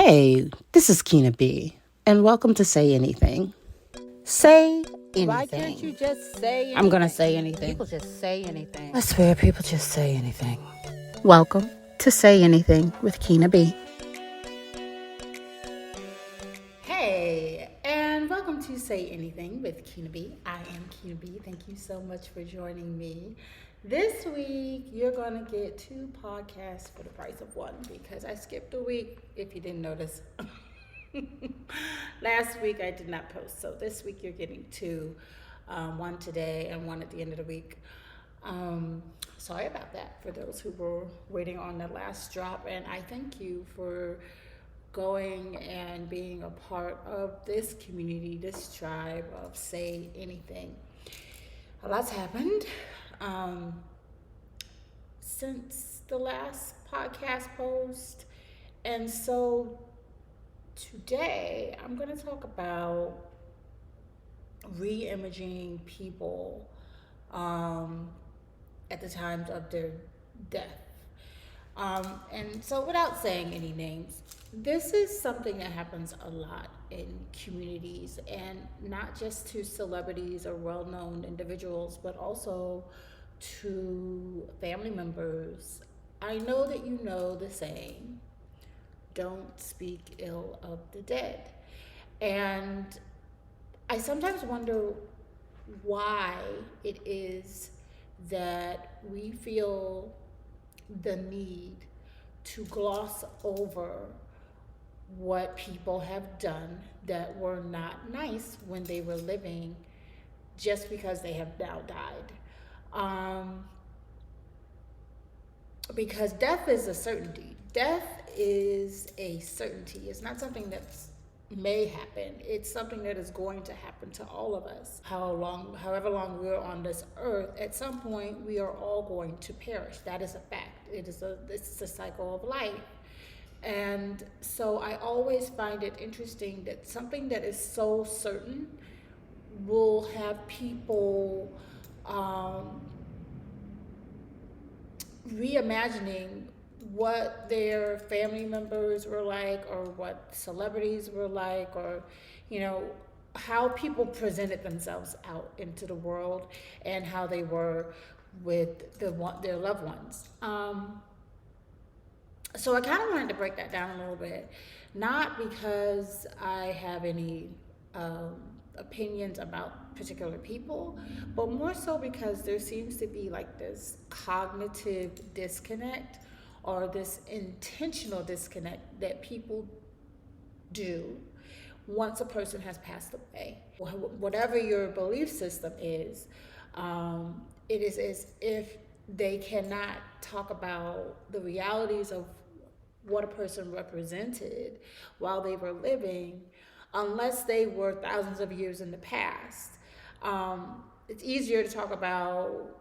Hey, this is Keena B, and welcome to Say Anything. Say anything. Why can't you just say anything? I'm gonna say anything. People just say anything. I swear, people just say anything. Welcome to Say Anything with Keena B. Hey, and welcome to Say Anything with Keena B. I am Keena B. Thank you so much for joining me. This week, you're gonna get 2 podcasts for the price of 1 because I skipped a week, if you didn't notice. Last week I did not post, so this week you're getting 2, one today and one at the end of the week. Sorry about that for those who were waiting on the last drop, and I thank you for going and being a part of this community, this tribe of Say Anything. A lot's happened since the last podcast post, and so today I'm going to talk about re-imaging people at the times of their death. And so without saying any names, this is something that happens a lot in communities, and not just to celebrities or well-known individuals, but also to family members. I know that you know the saying, don't speak ill of the dead. And I sometimes wonder why it is that we feel the need to gloss over what people have done that were not nice when they were living just because they have now died. Because death is a certainty. Death is a certainty. It's not something that may happen. It's something that is going to happen to all of us. However long we're on this earth, at some point we are all going to perish. That is a fact. It's a cycle of life. And so I always find it interesting that something that is so certain will have people reimagining what their family members were like, or what celebrities were like, or how people presented themselves out into the world and how they were with their loved ones. So I kind of wanted to break that down a little bit, not because I have any opinions about particular people, but more so because there seems to be like this cognitive disconnect, or this intentional disconnect that people do once a person has passed away. Whatever your belief system is, it is as if they cannot talk about the realities of what a person represented while they were living, unless they were thousands of years in the past. It's easier to talk about,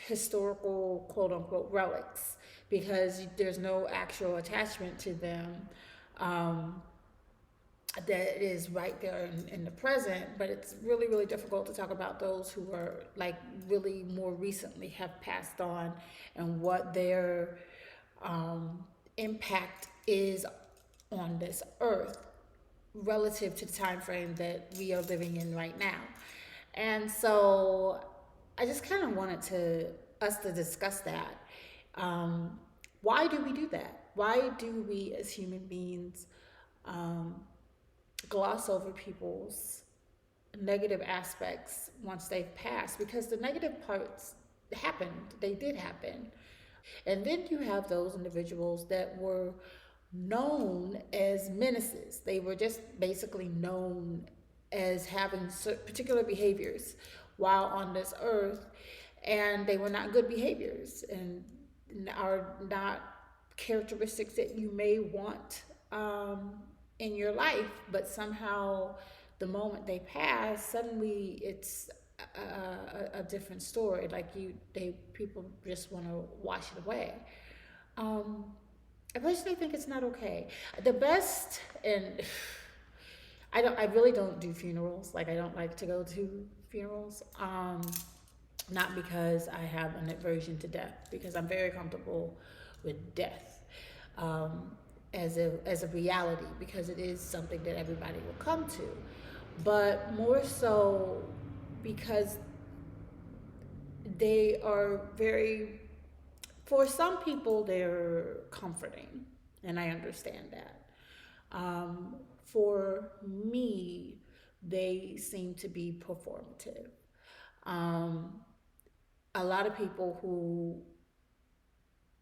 historical quote unquote relics, because there's no actual attachment to them that is right there in the present. But it's really, really difficult to talk about those who are like really more recently have passed on, and what their impact is on this earth relative to the time frame that we are living in right now. And so I just kind of wanted us to discuss that. Why do we do that? Why do we as human beings gloss over people's negative aspects once they've passed? Because the negative parts happened, they did happen. And then you have those individuals that were known as menaces. They were just basically known as having particular behaviors while on this earth, and they were not good behaviors and are not characteristics that you may want in your life. But somehow the moment they pass, suddenly it's a different story. Like people just want to wash it away. I personally think it's not okay. The best, and I really don't do funerals. Like, I don't like to go to funerals. Not because I have an aversion to death, because I'm very comfortable with death. as a reality, because it is something that everybody will come to, but more so because they are very, for some people they're comforting, and I understand that. For me, they seem to be performative. um, a lot of people who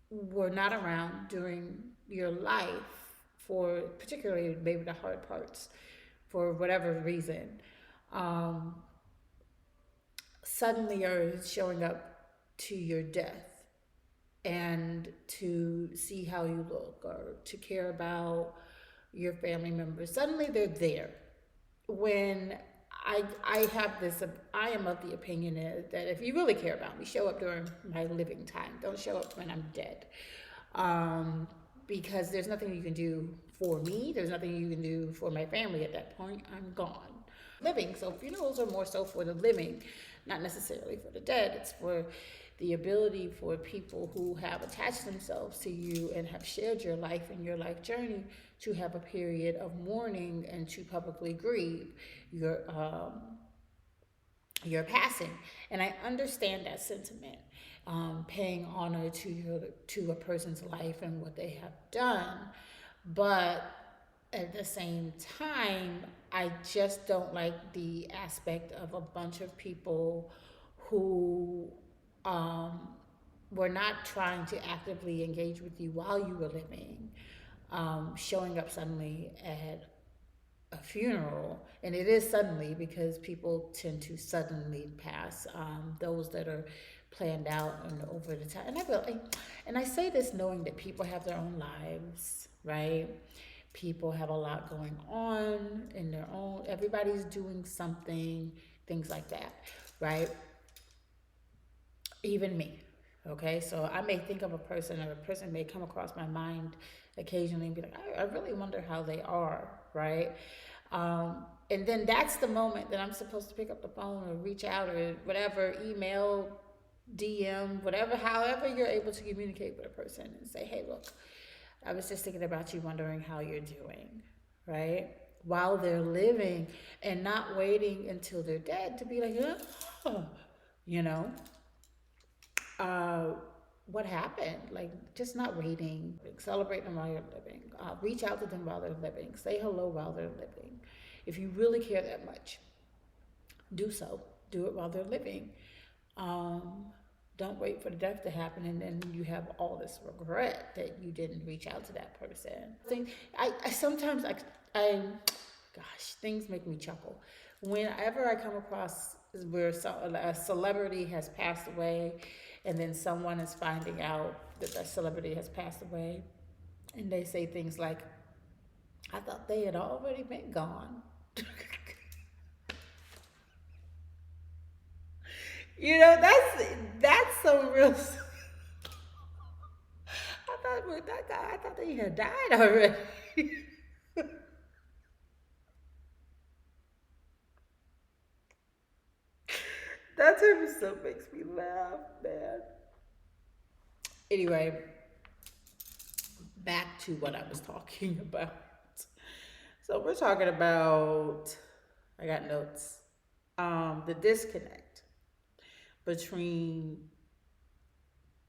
were not around during your life, for particularly maybe the hard parts, for whatever reason, um, suddenly are showing up to your death and to see how you look or to care about your family members. Suddenly they're there. When I have this, I am of the opinion that if you really care about me, show up during my living time. Don't show up when I'm dead. Um, because there's nothing you can do for me. There's nothing you can do for my family at that point. I'm gone. Living, so funerals are more so for the living, not necessarily for the dead. It's for the ability for people who have attached themselves to you and have shared your life and your life journey to have a period of mourning and to publicly grieve your your passing. And I understand that sentiment, paying honor to a person's life and what they have done, but at the same time, I just don't like the aspect of a bunch of people who um, were not trying to actively engage with you while you were living, showing up suddenly at a funeral. And it is suddenly because people tend to suddenly pass, those that are planned out and over the time. And I say this knowing that people have their own lives, right? People have a lot going on in their own, everybody's doing something, things like that, right? Even me. Okay, so I may think of a person, or a person may come across my mind occasionally and be like, I really wonder how they are, right? And then that's the moment that I'm supposed to pick up the phone or reach out or whatever, email, DM, whatever, however you're able to communicate with a person and say, hey, look, I was just thinking about you, wondering how you're doing, right? While they're living, and not waiting until they're dead to be like, oh, you know, uh, what happened? Like, just not waiting. Celebrate them while you're living. Reach out to them while they're living. Say hello while they're living. If you really care that much, do so. Do it while they're living. Um, don't wait for the death to happen and then you have all this regret that you didn't reach out to that person. I sometimes I gosh, things make me chuckle. Whenever I come across where a celebrity has passed away, and then someone is finding out that that celebrity has passed away, and they say things like, "I thought they had already been gone." You know, that's some real. I thought with that guy, I thought that he had died already. That type of stuff makes me laugh, man. Anyway, back to what I was talking about. So we're talking about, I got notes. The disconnect between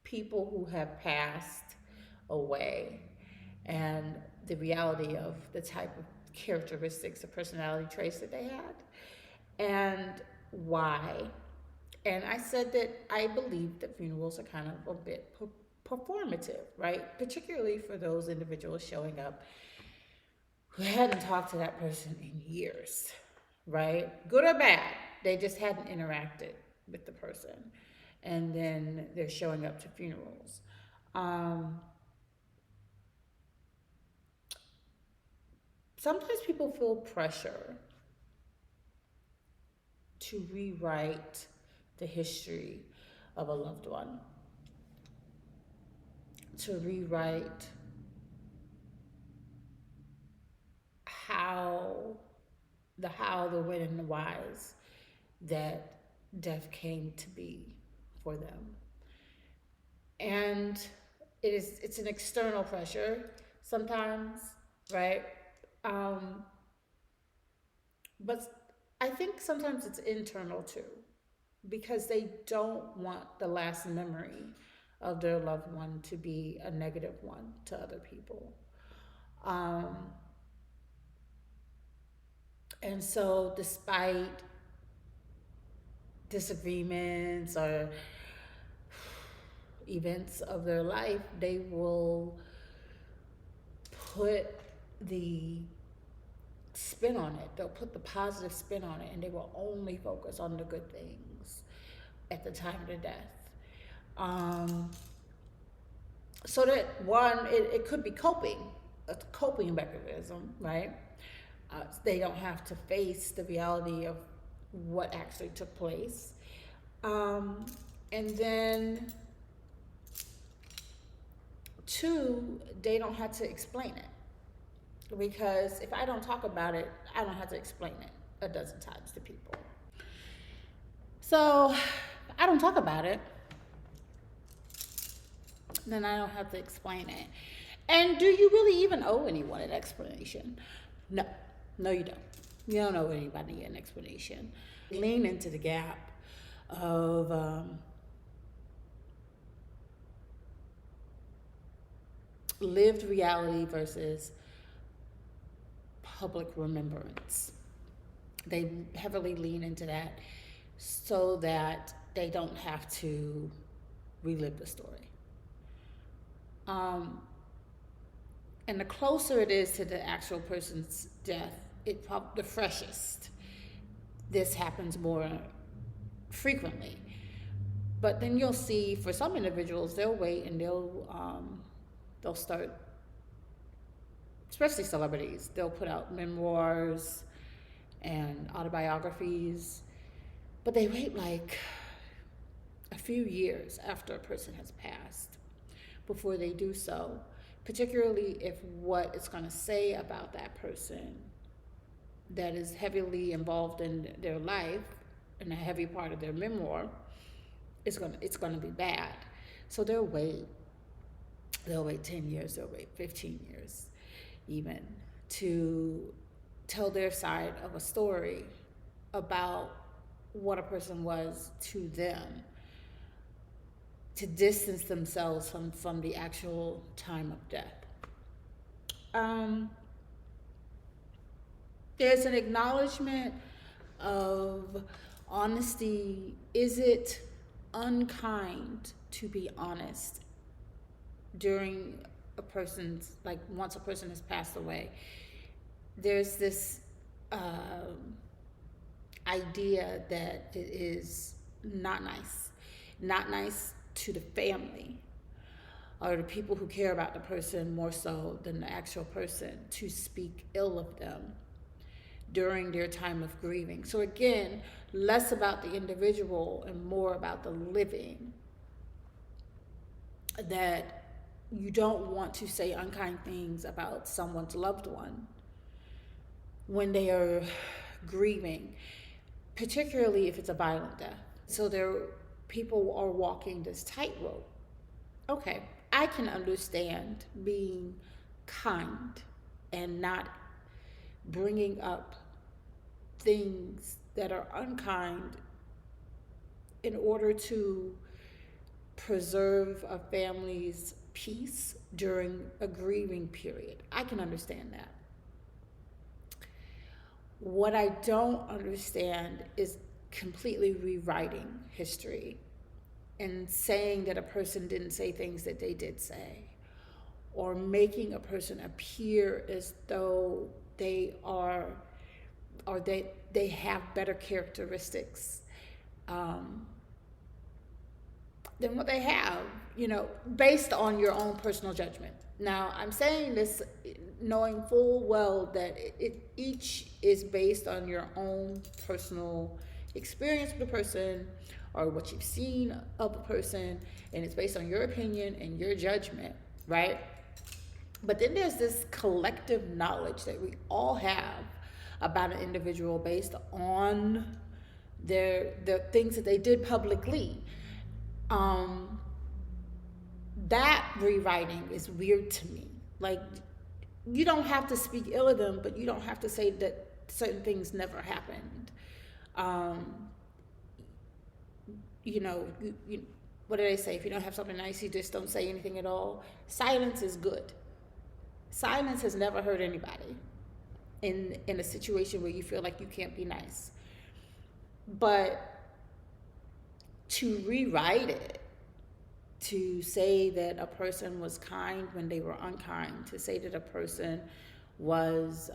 people who have passed away and the reality of the type of characteristics or personality traits that they had, and why. And I said that I believe that funerals are kind of a bit performative, right? Particularly for those individuals showing up who hadn't talked to that person in years, right? Good or bad, they just hadn't interacted with the person. And then they're showing up to funerals. Um, Sometimes people feel pressure to rewrite the history of a loved one, to rewrite how the when, and the whys that death came to be for them. And it's an external pressure. sometimes, right? Um, but I think sometimes it's internal too, because they don't want the last memory of their loved one to be a negative one to other people. Um, and so, despite disagreements or events of their life, they will put the spin on it. They'll put the positive spin on it, and they will only focus on the good things at the time of their death. Um, so that one, it could be a coping mechanism, right? They don't have to face the reality of what actually took place. Um, and then two, they don't have to explain it. Because if I don't talk about it, I don't have to explain it a dozen times to people. So I don't talk about it, then I don't have to explain it. And do you really even owe anyone an explanation? No, no, you don't. You don't owe anybody an explanation. Lean into the gap of lived reality versus public remembrance. They heavily lean into that so that they don't have to relive the story. And the closer it is to the actual person's death, the freshest. This happens more frequently. But then you'll see for some individuals, they'll wait and they'll start, especially celebrities, they'll put out memoirs and autobiographies, but they wait like a few years after a person has passed before they do so, particularly if what it's going to say about that person that is heavily involved in their life and a heavy part of their memoir it's going to be bad. So they'll wait 10 years, they'll wait 15 years even to tell their side of a story about what a person was to them, to distance themselves from the actual time of death. There's an acknowledgement of honesty. Is it unkind to be honest during a person's, like once a person has passed away? There's this idea that it is not nice to the family or the people who care about the person more so than the actual person to speak ill of them during their time of grieving. So again, less about the individual and more about the living. That you don't want to say unkind things about someone's loved one when they are grieving, particularly if it's a violent death. So people are walking this tightrope. Okay, I can understand being kind and not bringing up things that are unkind in order to preserve a family's peace during a grieving period. I can understand that. What I don't understand is completely rewriting history and saying that a person didn't say things that they did say, or making a person appear as though they are, or they have better characteristics than what they have, based on your own personal judgment. Now, I'm saying this knowing full well that each is based on your own personal experience with the person or what you've seen of the person, and it's based on your opinion and your judgment, right? But then there's this collective knowledge that we all have about an individual based on the things that they did publicly. That rewriting is weird to me. Like, you don't have to speak ill of them, but you don't have to say that certain things never happened. Um, what do they say? If you don't have something nice, you just don't say anything at all. Silence is good. Silence has never hurt anybody in a situation where you feel like you can't be nice. But to rewrite it, to say that a person was kind when they were unkind, to say that a person was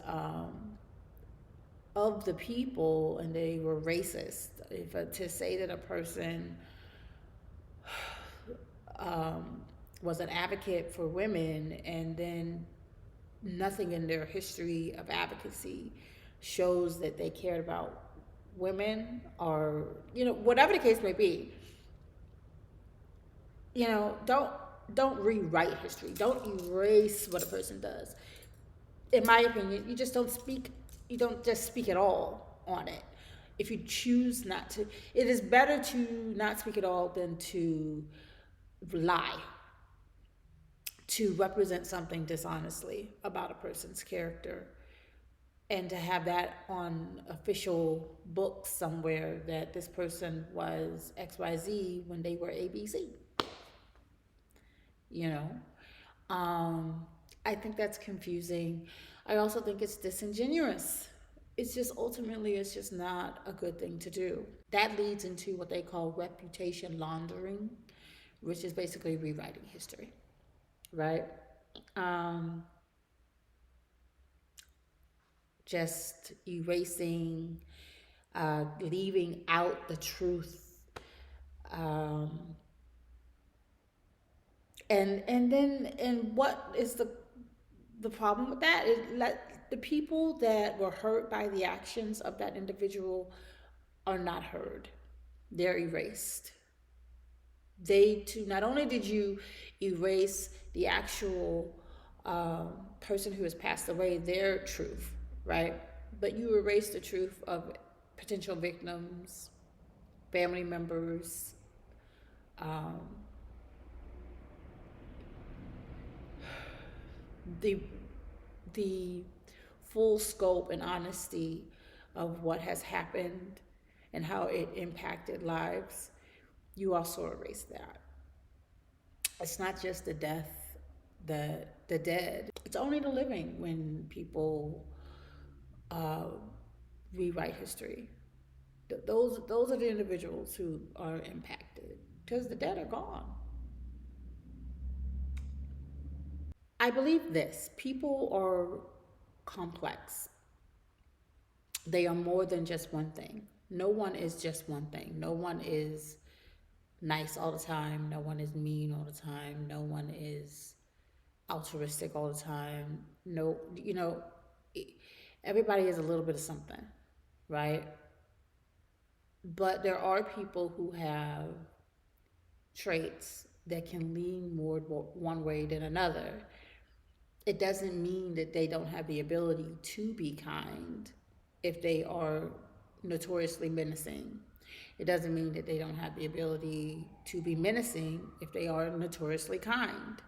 of the people and they were racist, to say that a person was an advocate for women and then nothing in their history of advocacy shows that they cared about women, or whatever the case may be. Don't rewrite history. Don't erase what a person does. In my opinion, you don't just speak at all on it. If you choose not to, it is better to not speak at all than to lie, to represent something dishonestly about a person's character, and to have that on official books somewhere that this person was XYZ when they were ABC. you know I think that's confusing. I also think it's disingenuous. It's just not a good thing to do. That leads into what they call reputation laundering, which is basically rewriting history, right? um just erasing, leaving out the truth, um and what is the problem with that is, let the people that were hurt by the actions of that individual are not heard. They're erased. They too, not only did you erase the actual person who has passed away, their truth, right? But you erase the truth of potential victims, family members, um, the the full scope and honesty of what has happened and how it impacted lives. You also erase that. It's not just the death, the dead. It's only the living when people uh, rewrite history. Those are the individuals who are impacted because the dead are gone. I believe this: people are complex. They are more than just one thing. No one is just one thing. No one is nice all the time. No one is mean all the time. No one is altruistic all the time. No, everybody is a little bit of something, right? But there are people who have traits that can lean more one way than another. It doesn't mean that they don't have the ability to be kind if they are notoriously menacing. It doesn't mean that they don't have the ability to be menacing if they are notoriously kind.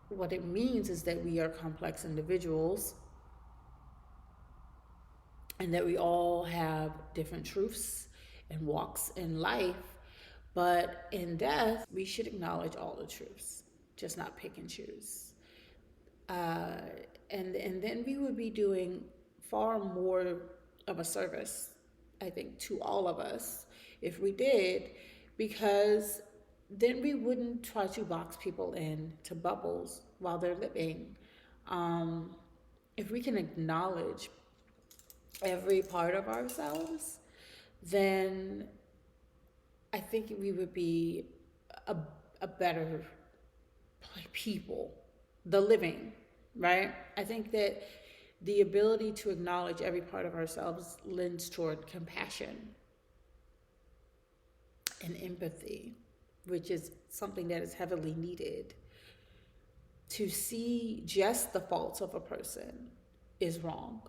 What it means is that we are complex individuals and that we all have different truths and walks in life. But in death, we should acknowledge all the truths, just not pick and choose. Uh, and then we would be doing far more of a service, I think, to all of us if we did, because then we wouldn't try to box people into bubbles while they're living. Um, if we can acknowledge every part of ourselves, then I think we would be a, a better people, the living, right? I think that the ability to acknowledge every part of ourselves lends toward compassion and empathy, which is something that is heavily needed. To see just the faults of a person is wrong.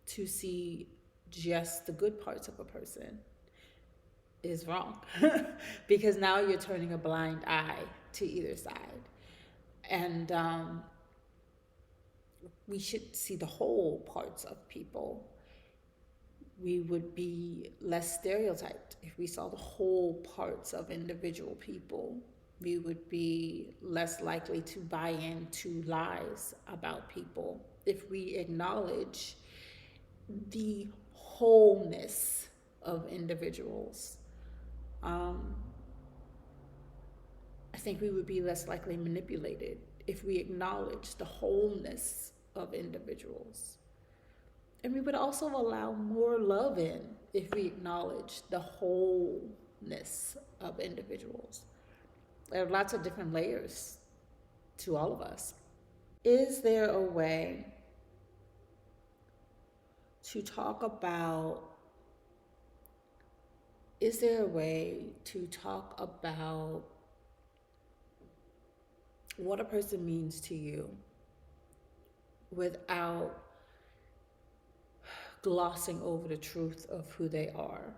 To see just the good parts of a person is wrong because now you're turning a blind eye to either side. And we should see the whole parts of people. We would be less stereotyped if we saw the whole parts of individual people. We would be less likely to buy into lies about people if we acknowledge the wholeness of individuals. Um, I think we would be less likely manipulated if we acknowledge the wholeness of individuals. And we would also allow more love in if we acknowledge the wholeness of individuals. There are lots of different layers to all of us. Is there a way to talk about is there a way to talk about what a person means to you without glossing over the truth of who they are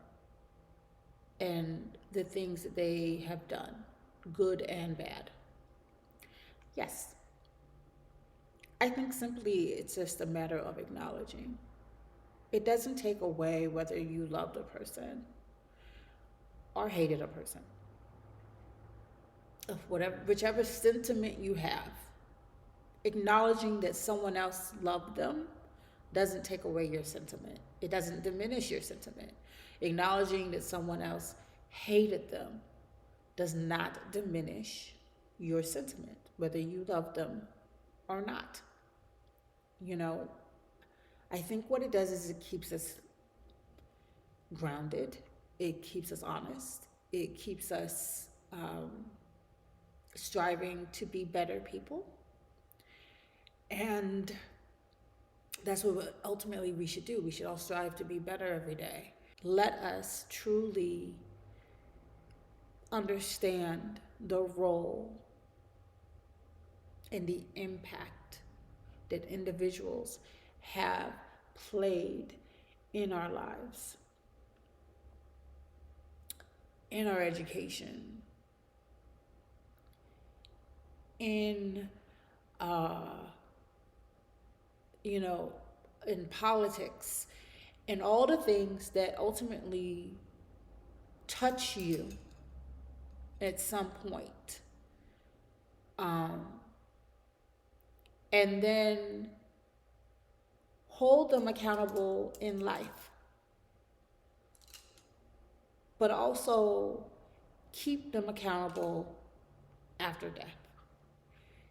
and the things that they have done, good and bad? Yes. I think simply it's just a matter of acknowledging. It doesn't take away whether you loved a person or hated a person. Of whichever sentiment you have, acknowledging that someone else loved them doesn't take away your sentiment. It doesn't diminish your sentiment. Acknowledging that someone else hated them does not diminish your sentiment, whether you love them or not. You know, I think what it does is it keeps us grounded, it keeps us honest, it keeps us striving to be better people. And that's what ultimately we should do. We should all strive to be better every day. Let us truly understand the role and the impact that individuals have played in our lives, in our education, in in politics, and all the things that ultimately touch you at some point. And then hold them accountable in life, but also keep them accountable after death.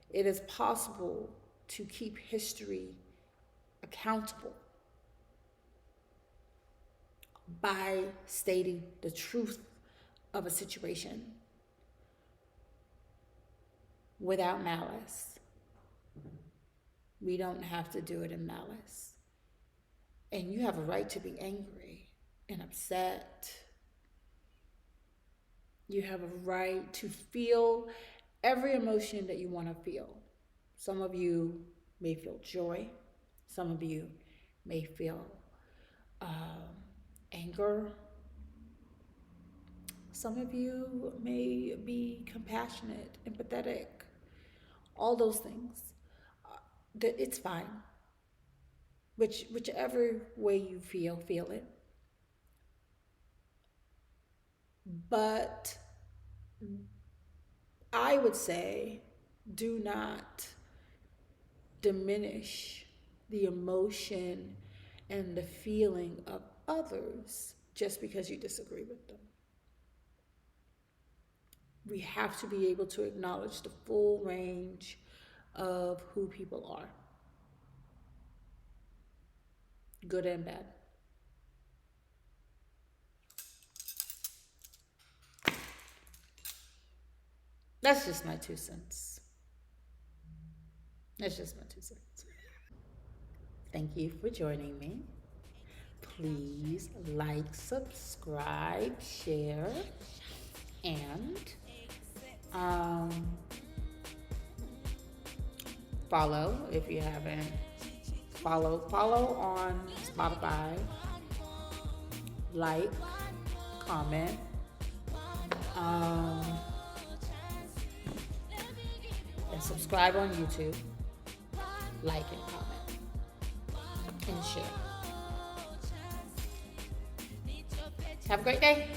It is possible to keep history accountable by stating the truth of a situation without malice. We don't have to do it in malice. And you have a right to be angry and upset. You have a right to feel every emotion that you want to feel. Some of you may feel joy. Some of you may feel anger. Some of you may be compassionate, empathetic, all those things. It's fine. Whichever way you feel it. But I would say do not diminish the emotion and the feeling of others just because you disagree with them. We have to be able to acknowledge the full range of who people are, good and bad. That's just my 2 cents. That's just my 2 cents. Thank you for joining me. Please like, subscribe, share, and follow if you haven't. Follow on Spotify. Like, comment. And subscribe on YouTube, like and comment, and share. Have a great day.